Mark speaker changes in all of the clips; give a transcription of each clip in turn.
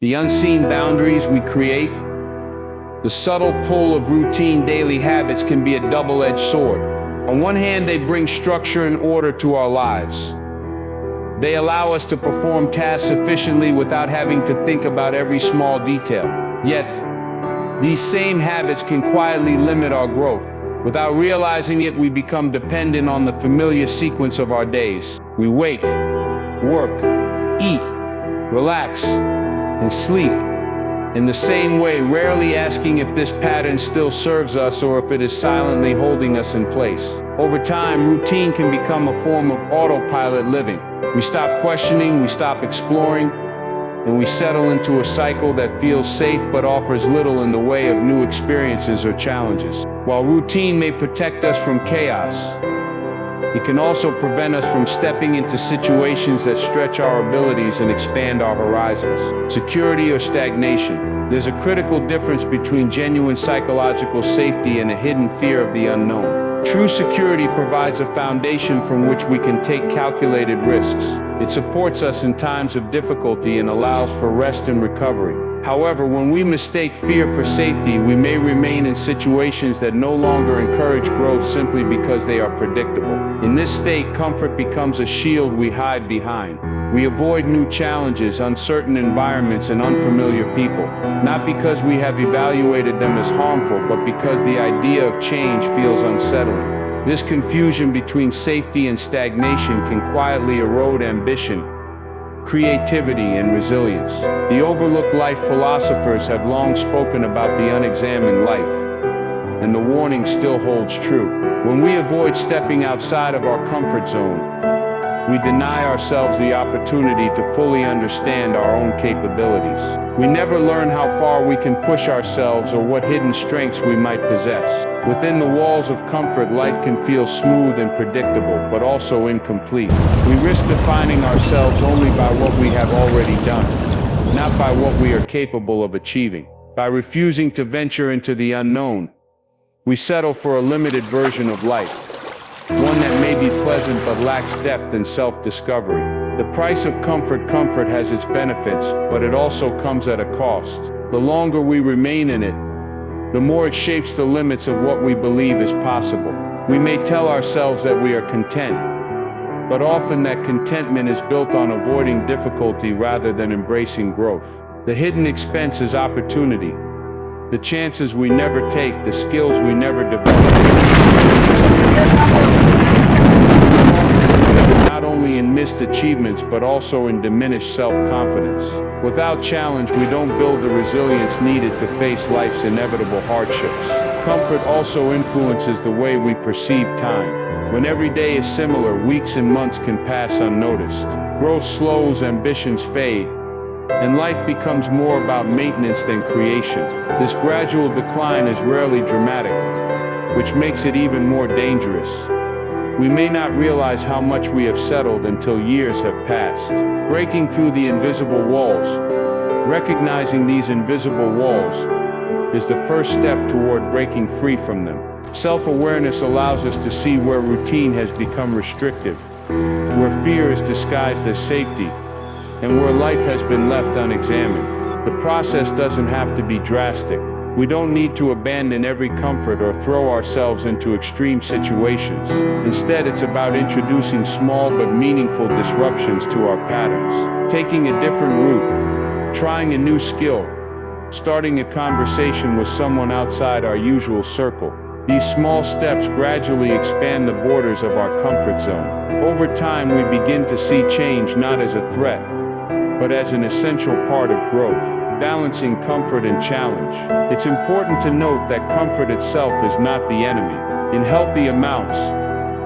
Speaker 1: The unseen boundaries we create. The subtle pull of routine daily habits can be a double-edged sword. On one hand, they bring structure and order to our lives. They allow us to perform tasks efficiently without having to think about every small detail. Yet, these same habits can quietly limit our growth. Without realizing it, we become dependent on the familiar sequence of our days. We wake, work, eat, relax, and sleep in the same way, rarely asking if this pattern still serves us or if it is silently holding us in place. Over time, routine can become a form of autopilot living. We stop questioning, we stop exploring, and we settle into a cycle that feels safe but offers little in the way of new experiences or challenges. While routine may protect us from chaos, it can also prevent us from stepping into situations that stretch our abilities and expand our horizons. Security or stagnation. There's a critical difference between genuine psychological safety and a hidden fear of the unknown. True security provides a foundation from which we can take calculated risks. It supports us in times of difficulty and allows for rest and recovery. However, when we mistake fear for safety, we may remain in situations that no longer encourage growth simply because they are predictable. In this state, comfort becomes a shield we hide behind. We avoid new challenges, uncertain environments, and unfamiliar people, not because we have evaluated them as harmful, but because the idea of change feels unsettling. This confusion between safety and stagnation can quietly erode ambition, creativity, and resilience. The overlooked life philosophers have long spoken about the unexamined life, and the warning still holds true. When we avoid stepping outside of our comfort zone, we deny ourselves the opportunity to fully understand our own capabilities. We never learn how far we can push ourselves or what hidden strengths we might possess. Within the walls of comfort, life can feel smooth and predictable, but also incomplete. We risk defining ourselves only by what we have already done, not by what we are capable of achieving. By refusing to venture into the unknown, we settle for a limited version of life, one that may be pleasant but lacks depth and self-discovery. The price of comfort has its benefits, but it also comes at a cost. The longer we remain in it, the more it shapes the limits of what we believe is possible. We may tell ourselves that we are content, but often that contentment is built on avoiding difficulty rather than embracing growth. The hidden expense is opportunity. The chances we never take, the skills we never develop. Not only in missed achievements but also in diminished self-confidence. Without challenge, we don't build the resilience needed to face life's inevitable hardships. Comfort also influences the way we perceive time. When every day is similar, weeks and months can pass unnoticed. Growth slows, ambitions fade, and life becomes more about maintenance than creation. This gradual decline is rarely dramatic, which makes it even more dangerous. We may not realize how much we have settled until years have passed. Breaking through the invisible walls. Recognizing these invisible walls is the first step toward breaking free from them. Self-awareness allows us to see where routine has become restrictive, where fear is disguised as safety, and where life has been left unexamined. The process doesn't have to be drastic. We don't need to abandon every comfort or throw ourselves into extreme situations. Instead, it's about introducing small but meaningful disruptions to our patterns. Taking a different route, trying a new skill, starting a conversation with someone outside our usual circle. These small steps gradually expand the borders of our comfort zone. Over time, we begin to see change not as a threat, but as an essential part of growth. Balancing comfort and challenge. It's important to note that comfort itself is not the enemy. In healthy amounts,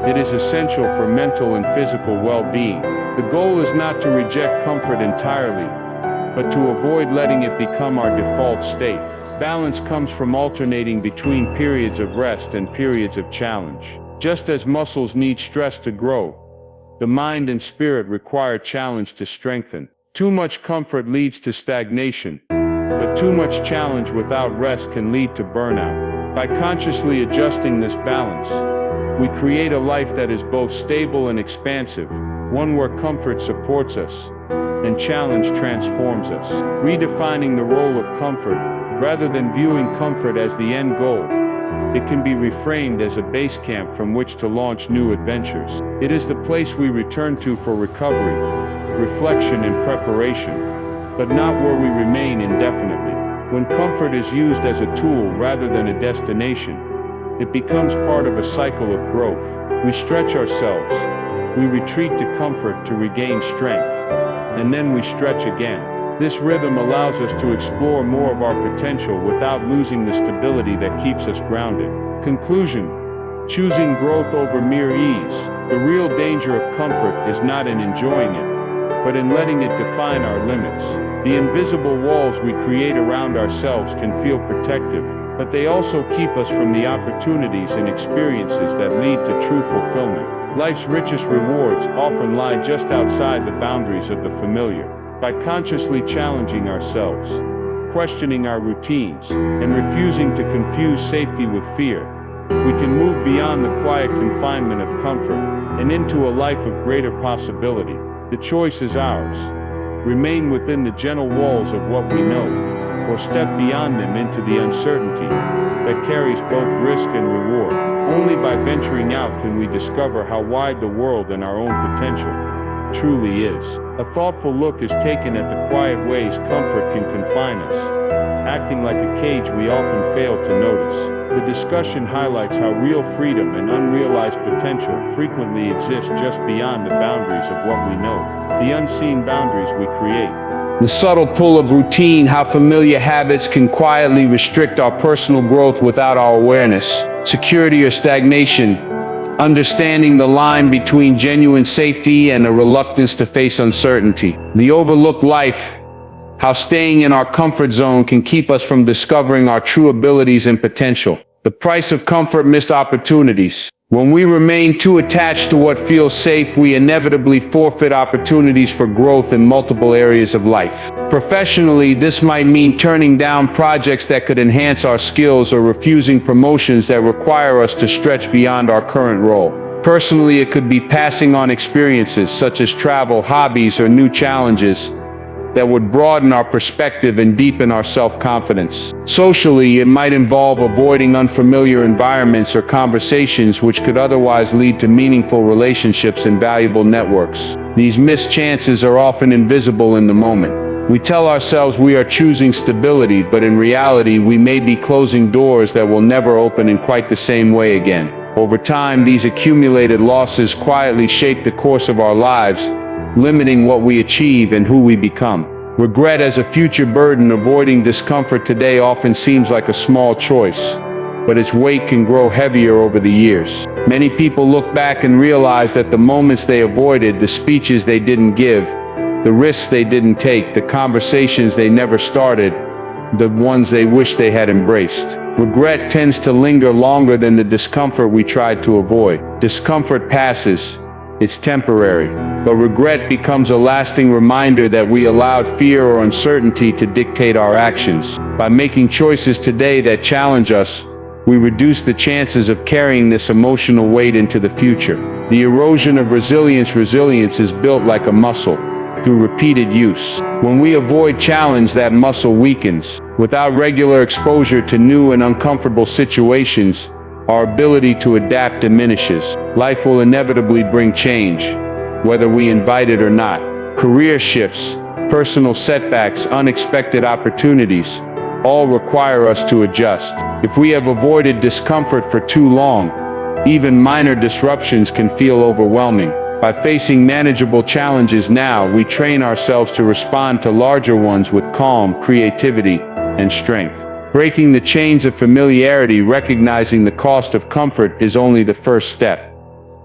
Speaker 1: it is essential for mental and physical well-being. The goal is not to reject comfort entirely, but to avoid letting it become our default state. Balance comes from alternating between periods of rest and periods of challenge. Just as muscles need stress to grow, the mind and spirit require challenge to strengthen. Too much comfort leads to stagnation, but too much challenge without rest can lead to burnout. By consciously adjusting this balance, we create a life that is both stable and expansive, one where comfort supports us, and challenge transforms us, redefining the role of comfort. Rather than viewing comfort as the end goal, it can be reframed as a base camp from which to launch new adventures. It is the place we return to for recovery, reflection, and preparation, but not where we remain indefinitely. When comfort is used as a tool rather than a destination, it becomes part of a cycle of growth. We stretch ourselves, we retreat to comfort to regain strength, and then we stretch again. This rhythm allows us to explore more of our potential without losing the stability that keeps us grounded. Conclusion: choosing growth over mere ease. The real danger of comfort is not in enjoying it, but in letting it define our limits. The invisible walls we create around ourselves can feel protective, but they also keep us from the opportunities and experiences that lead to true fulfillment. Life's richest rewards often lie just outside the boundaries of the familiar. By consciously challenging ourselves, questioning our routines, and refusing to confuse safety with fear, we can move beyond the quiet confinement of comfort and into a life of greater possibility. The choice is ours. Remain within the gentle walls of what we know, or step beyond them into the uncertainty that carries both risk and reward. Only by venturing out can we discover how wide the world and our own potential truly is. A thoughtful look is taken at the quiet ways comfort can confine us, acting like a cage we often fail to notice. The discussion highlights how real freedom and unrealized potential frequently exist just beyond the boundaries of what we know, the unseen boundaries we create. The subtle pull of routine, how familiar habits can quietly restrict our personal growth without our awareness. Security or stagnation, understanding the line between genuine safety and a reluctance to face uncertainty. The overlooked life, how staying in our comfort zone can keep us from discovering our true abilities and potential. The price of comfort, missed opportunities. When we remain too attached to what feels safe, we inevitably forfeit opportunities for growth in multiple areas of life. Professionally, this might mean turning down projects that could enhance our skills or refusing promotions that require us to stretch beyond our current role. Personally, it could be passing on experiences such as travel, hobbies, or new challenges that would broaden our perspective and deepen our self-confidence. Socially, it might involve avoiding unfamiliar environments or conversations which could otherwise lead to meaningful relationships and valuable networks. These missed chances are often invisible in the moment. We tell ourselves we are choosing stability, but in reality, we may be closing doors that will never open in quite the same way again. Over time, these accumulated losses quietly shape the course of our lives, limiting what we achieve and who we become. Regret as a future burden. Avoiding discomfort today often seems like a small choice, but its weight can grow heavier over the years. Many people look back and realize that the moments they avoided, the speeches they didn't give, the risks they didn't take, the conversations they never started, the ones they wish they had embraced. Regret tends to linger longer than the discomfort we tried to avoid. Discomfort passes. It's temporary, but regret becomes a lasting reminder that we allowed fear or uncertainty to dictate our actions. By making choices today that challenge us, we reduce the chances of carrying this emotional weight into the future. The erosion of resilience. Resilience is built like a muscle, through repeated use. When we avoid challenge, that muscle weakens. Without regular exposure to new and uncomfortable situations, our ability to adapt diminishes. Life will inevitably bring change, whether we invite it or not. Career shifts, personal setbacks, unexpected opportunities, all require us to adjust. If we have avoided discomfort for too long, even minor disruptions can feel overwhelming. By facing manageable challenges now, we train ourselves to respond to larger ones with calm, creativity, and strength. Breaking the chains of familiarity. Recognizing the cost of comfort is only the first step.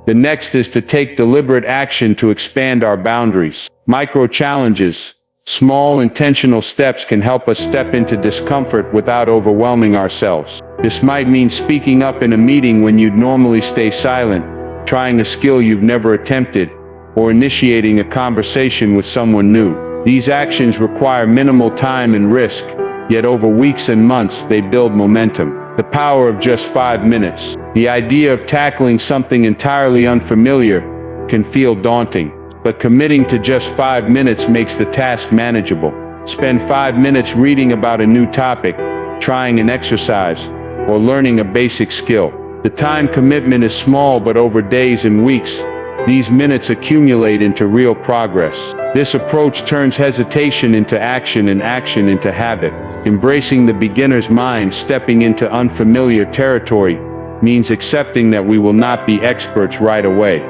Speaker 1: The next is to take deliberate action to expand our boundaries. Micro-challenges, small intentional steps can help us step into discomfort without overwhelming ourselves. This might mean speaking up in a meeting when you'd normally stay silent, trying a skill you've never attempted, or initiating a conversation with someone new. These actions require minimal time and risk, yet over weeks and months they build momentum. The power of just 5 minutes. The idea of tackling something entirely unfamiliar can feel daunting, but committing to just 5 minutes makes the task manageable. Spend 5 minutes reading about a new topic, trying an exercise, or learning a basic skill. The time commitment is small, but over days and weeks, these minutes accumulate into real progress. This approach turns hesitation into action and action into habit. Embracing the beginner's mind, stepping into unfamiliar territory, means accepting that we will not be experts right away.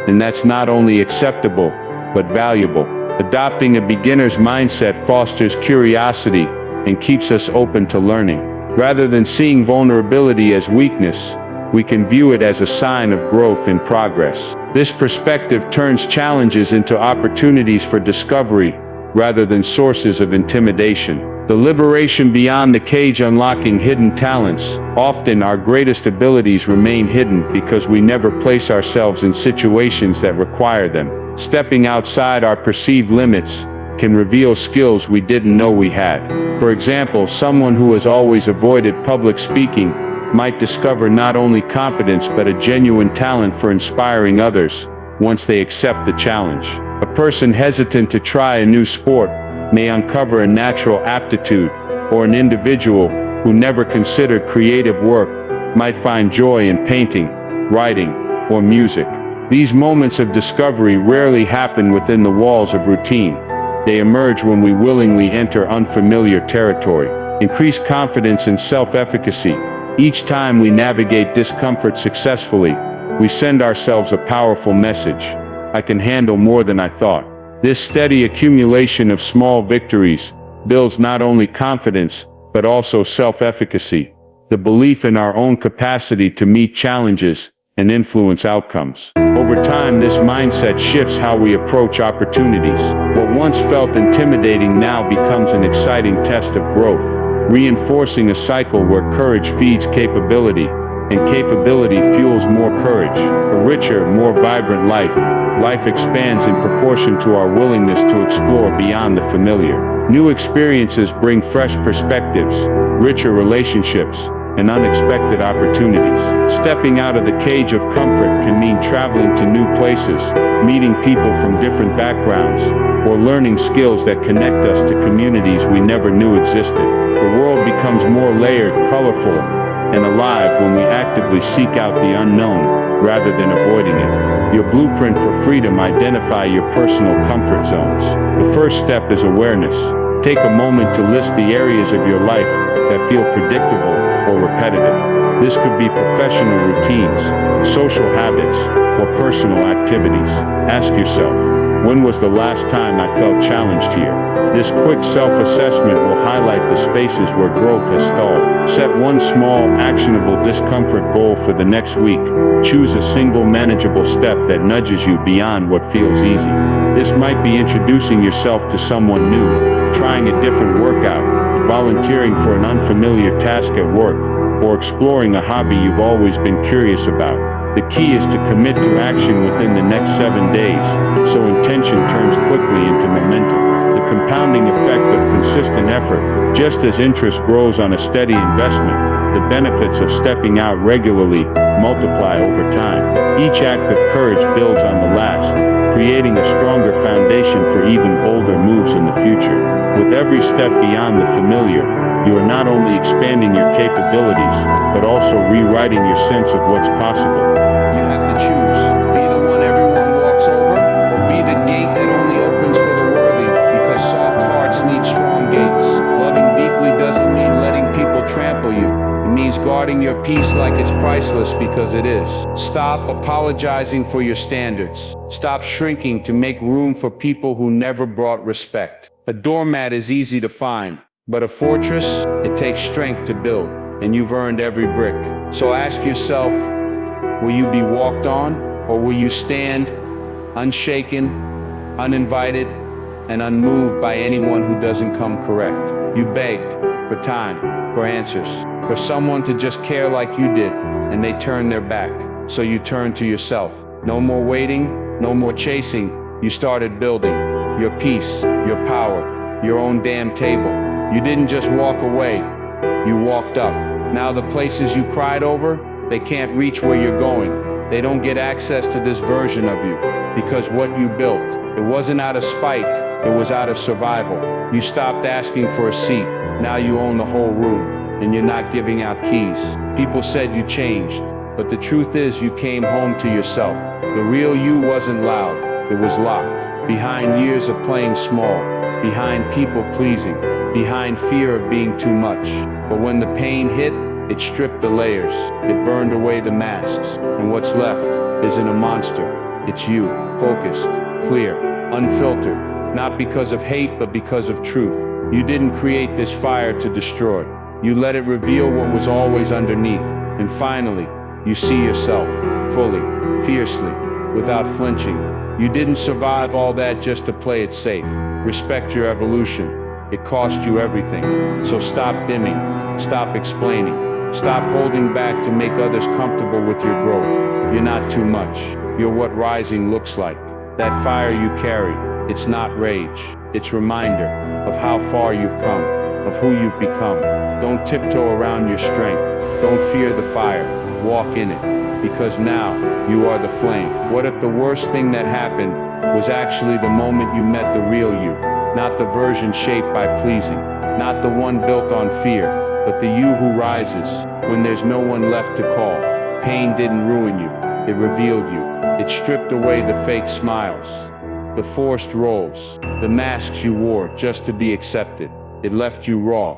Speaker 1: And that's not only acceptable, but valuable. Adopting a beginner's mindset fosters curiosity and keeps us open to learning. Rather than seeing vulnerability as weakness, we can view it as a sign of growth and progress. This perspective turns challenges into opportunities for discovery, rather than sources of intimidation. The liberation beyond the cage, unlocking hidden talents. Often our greatest abilities remain hidden because we never place ourselves in situations that require them. Stepping outside our perceived limits can reveal skills we didn't know we had. For example, someone who has always avoided public speaking might discover not only competence but a genuine talent for inspiring others once they accept the challenge. A person hesitant to try a new sport may uncover a natural aptitude, or an individual who never considered creative work might find joy in painting, writing, or music. These moments of discovery rarely happen within the walls of routine. They emerge when we willingly enter unfamiliar territory. Increased confidence and self-efficacy. Each time we navigate discomfort successfully, we send ourselves a powerful message. I can handle more than I thought. This steady accumulation of small victories builds not only confidence, but also self-efficacy, the belief in our own capacity to meet challenges and influence outcomes. Over time, this mindset shifts how we approach opportunities. What once felt intimidating now becomes an exciting test of growth, reinforcing a cycle where courage feeds capability, and capability fuels more courage. A richer, more vibrant life expands in proportion to our willingness to explore beyond the familiar. New experiences bring fresh perspectives, richer relationships, and unexpected opportunities. Stepping out of the cage of comfort can mean traveling to new places, meeting people from different backgrounds, or learning skills that connect us to communities we never knew existed. The world becomes more layered, colorful, and alive when we actively seek out the unknown, rather than avoiding it. Your blueprint for freedom: identify your personal comfort zones. The first step is awareness. Take a moment to list the areas of your life that feel predictable or repetitive. This could be professional routines, social habits, or personal activities. Ask yourself, when was the last time I felt challenged here? This quick self-assessment will highlight the spaces where growth has stalled. Set one small, actionable discomfort goal for the next week. Choose a single manageable step that nudges you beyond what feels easy. This might be introducing yourself to someone new, trying a different workout, volunteering for an unfamiliar task at work, or exploring a hobby you've always been curious about. The key is to commit to action within the next 7 days, so intention turns quickly into momentum. The compounding effect of consistent effort. Just as interest grows on a steady investment, the benefits of stepping out regularly multiply over time. Each act of courage builds on the last, creating a stronger foundation for even bolder moves in the future. With every step beyond the familiar, you are not only expanding your capabilities, but also rewriting your sense of what's possible. You have to choose. Be the one everyone walks over, or be the gate that only opens for the worthy, because soft hearts need strong gates. Loving deeply doesn't mean letting people trample you. It means guarding your peace like it's priceless, because it is. Stop apologizing for your standards. Stop shrinking to make room for people who never brought respect. A doormat is easy to find, but a fortress, it takes strength to build, and you've earned every brick. So ask yourself, will you be walked on, or will you stand unshaken, uninvited, and unmoved by anyone who doesn't come correct? You begged for time, for answers, for someone to just care like you did, and they turned their back. So you turned to yourself. No more waiting, no more chasing. You started building your peace, your power, your own damn table. You didn't just walk away, you walked up. Now the places you cried over, they can't reach where you're going. They don't get access to this version of you, because what you built It wasn't out of spite, it was out of survival. You stopped asking for a seat, now you own the whole room, and you're not giving out keys. People said you changed, but the truth is you came home to yourself. The real you wasn't loud, it was locked. Behind years of playing small, behind people pleasing, behind fear of being too much. But when the pain hit, it stripped the layers, it burned away the masks, and what's left isn't a monster, it's you, focused, clear, unfiltered, not because of hate but because of truth. You didn't create this fire to destroy, you let it reveal what was always underneath, and finally, you see yourself, fully, fiercely, without flinching. You didn't survive all that just to play it safe. Respect your evolution, it cost you everything. So stop dimming, stop explaining, stop holding back to make others comfortable with your growth. You're not too much, you're what rising looks like. That fire you carry, it's not rage, it's reminder of how far you've come, of who you've become. Don't tiptoe around your strength, don't fear the fire, walk in it, because now you are the flame. What if the worst thing that happened was actually the moment you met the real you? Not the version shaped by pleasing, not the one built on fear, but the you who rises when there's no one left to call. Pain didn't ruin you, it revealed you. It stripped away the fake smiles, the forced roles, the masks you wore just to be accepted. It left you raw,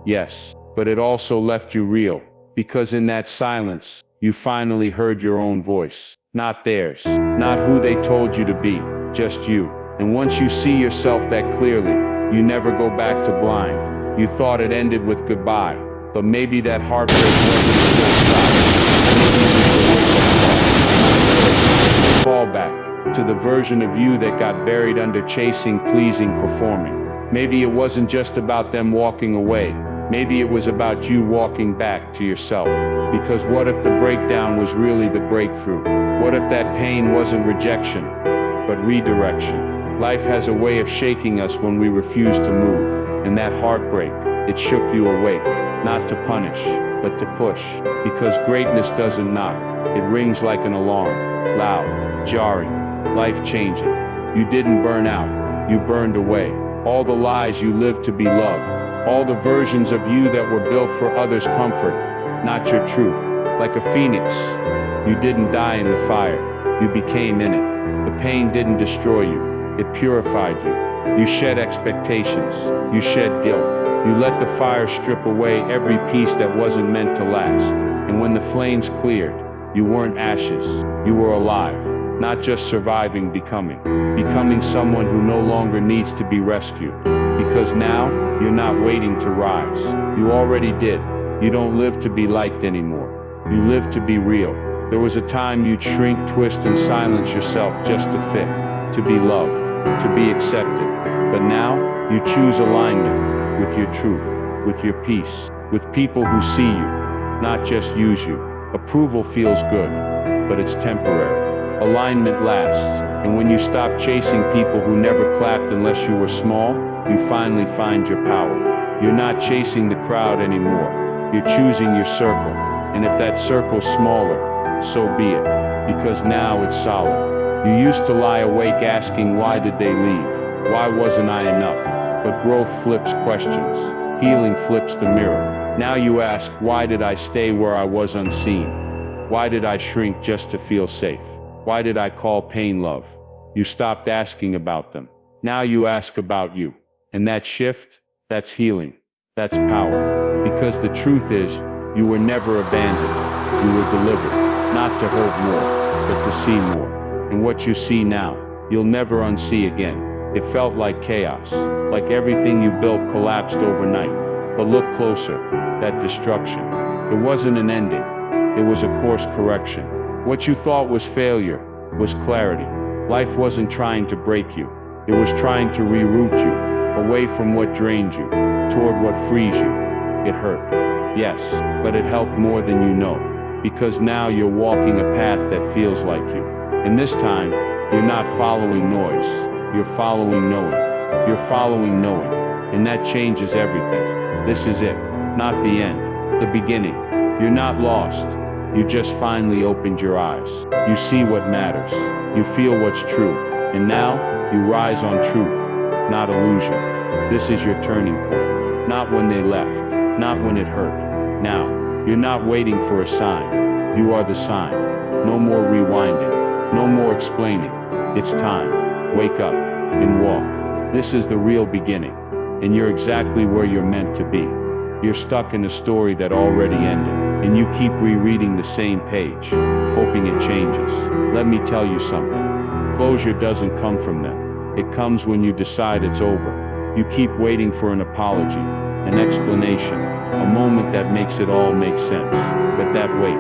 Speaker 1: yes, but it also left you real, because in that silence, you finally heard your own voice. Not theirs, not who they told you to be, just you. And once you see yourself that clearly, you never go back to blind. You thought it ended with goodbye, but maybe that heartbreak wasn't the full stop. Maybe it was the wake-up call. Fall back to the version of you that got buried under chasing, pleasing, performing. Maybe it wasn't just about them walking away. Maybe it was about you walking back to yourself. Because what if the breakdown was really the breakthrough? What if that pain wasn't rejection, but redirection? Life has a way of shaking us when we refuse to move. And that heartbreak, it shook you awake, not to punish, but to push. Because greatness doesn't knock, it rings like an alarm, loud, jarring, life-changing. You didn't burn out, you burned away. All the lies you lived to be loved, all the versions of you that were built for others' comfort, not your truth. Like a phoenix, you didn't die in the fire, you became in it. The pain didn't destroy you, it purified you. You shed expectations, you shed guilt. You let the fire strip away every piece that wasn't meant to last. And when the flames cleared, you weren't ashes, you were alive. Not just surviving, becoming someone who no longer needs to be rescued. Because now, you're not waiting to rise. You already did. You don't live to be liked anymore. You live to be real. There was a time you'd shrink, twist, and silence yourself just to fit, to be loved, to be accepted. But now, you choose alignment with your truth, with your peace, with people who see you, not just use you. Approval feels good, but it's temporary. Alignment lasts, and when you stop chasing people who never clapped unless you were small, you finally find your power. You're not chasing the crowd anymore. You're choosing your circle, and if that circle's smaller, so be it, because now it's solid. You used to lie awake asking why did they leave? Why wasn't I enough? But growth flips questions. Healing flips the mirror. Now you ask, why did I stay where I was unseen? Why did I shrink just to feel safe? Why did I call pain love? You stopped asking about them. Now you ask about you. And that shift, that's healing. That's power. Because the truth is, you were never abandoned. You were delivered. Not to hold more, but to see more. And what you see now, you'll never unsee again. It felt like chaos. Like everything you built collapsed overnight. But look closer. That destruction. It wasn't an ending. It was a course correction. What you thought was failure was clarity. Life wasn't trying to break you. It was trying to reroute you, away from what drained you, toward what frees you. It hurt, yes, but it helped more than you know. Because now you're walking a path that feels like you. And this time, you're not following noise. You're following knowing. You're following knowing. And that changes everything. This is it, not the end, the beginning. You're not lost. You just finally opened your eyes. You see what matters. You feel what's true. And now, You rise on truth, not illusion. This is your turning point. Not when they left, not when it hurt. Now, you're not waiting for a sign. You are the sign. No more rewinding, no more explaining. It's time. Wake up and walk. This is the real beginning, and you're exactly where you're meant to be. You're stuck in a story that already ended, and you keep rereading the same page, hoping it changes. Let me tell you something. Closure doesn't come from them. It comes when you decide it's over. You keep waiting for an apology, an explanation, a moment that makes it all make sense. But that wait,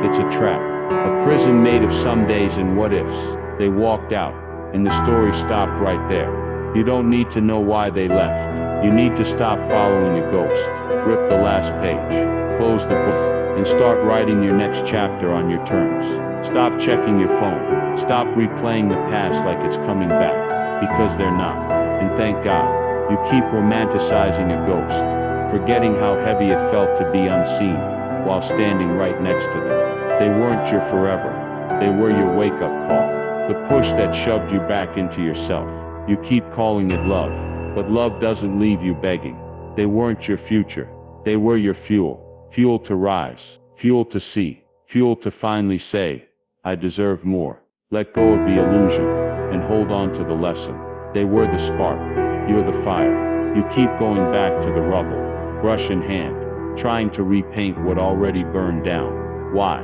Speaker 1: it's a trap. A prison made of somedays and what ifs. They walked out, and the story stopped right there. You don't need to know why they left. You need to stop following a ghost. Rip the last page, close the book, and start writing your next chapter on your terms. Stop checking your phone. Stop replaying the past like it's coming back, because they're not. And thank God, you keep romanticizing a ghost, forgetting how heavy it felt to be unseen, while standing right next to them. They weren't your forever. They were your wake-up call. The push that shoved you back into yourself. You keep calling it love, but love doesn't leave you begging. They weren't your future. They were your fuel. Fuel to rise, fuel to see, fuel to finally say, I deserve more. Let go of the illusion, and hold on to the lesson. They were the spark. You're the fire. You keep going back to the rubble, brush in hand, trying to repaint what already burned down. Why?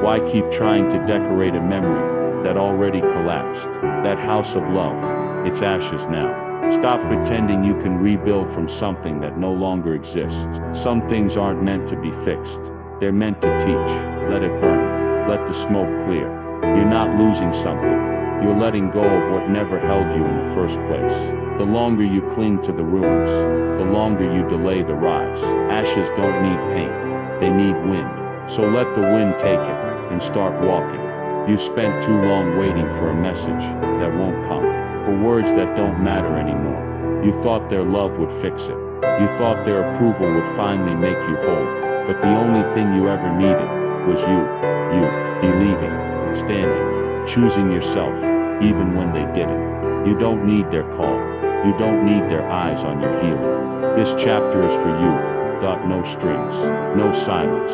Speaker 1: Why keep trying to decorate a memory that already collapsed? That house of love, it's ashes now. Stop pretending you can rebuild from something that no longer exists. Some things aren't meant to be fixed. They're meant to teach. Let it burn. Let the smoke clear. You're not losing something. You're letting go of what never held you in the first place. The longer you cling to the ruins, the longer you delay the rise. Ashes don't need paint. They need wind. So let the wind take it, and start walking. You've spent too long waiting for a message that won't come, for words that don't matter anymore. You thought their love would fix it. You thought their approval would finally make you whole. But the only thing you ever needed was you believing, standing, choosing yourself, even when they didn't. You don't need their call. You don't need their eyes on your healing. This chapter is for you. No strings, no silence,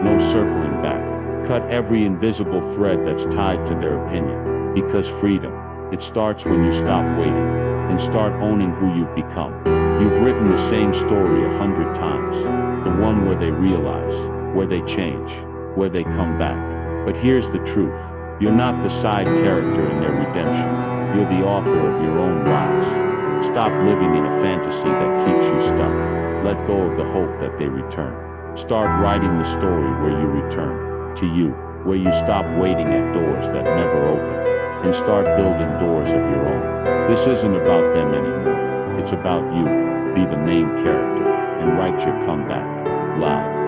Speaker 1: no circling back. Cut every invisible thread that's tied to their opinion. Because freedom, it starts when you stop waiting and start owning who you've become. You've written the same story 100 times. The one where they realize, where they change, where they come back. But here's the truth. You're not the side character in their redemption. You're the author of your own rise. Stop living in a fantasy that keeps you stuck. Let go of the hope that they return. Start writing the story where you return to you, where you stop waiting at doors that never open, and start building doors of your own. This isn't about them anymore. It's about you. Be the main character, and write your comeback loud.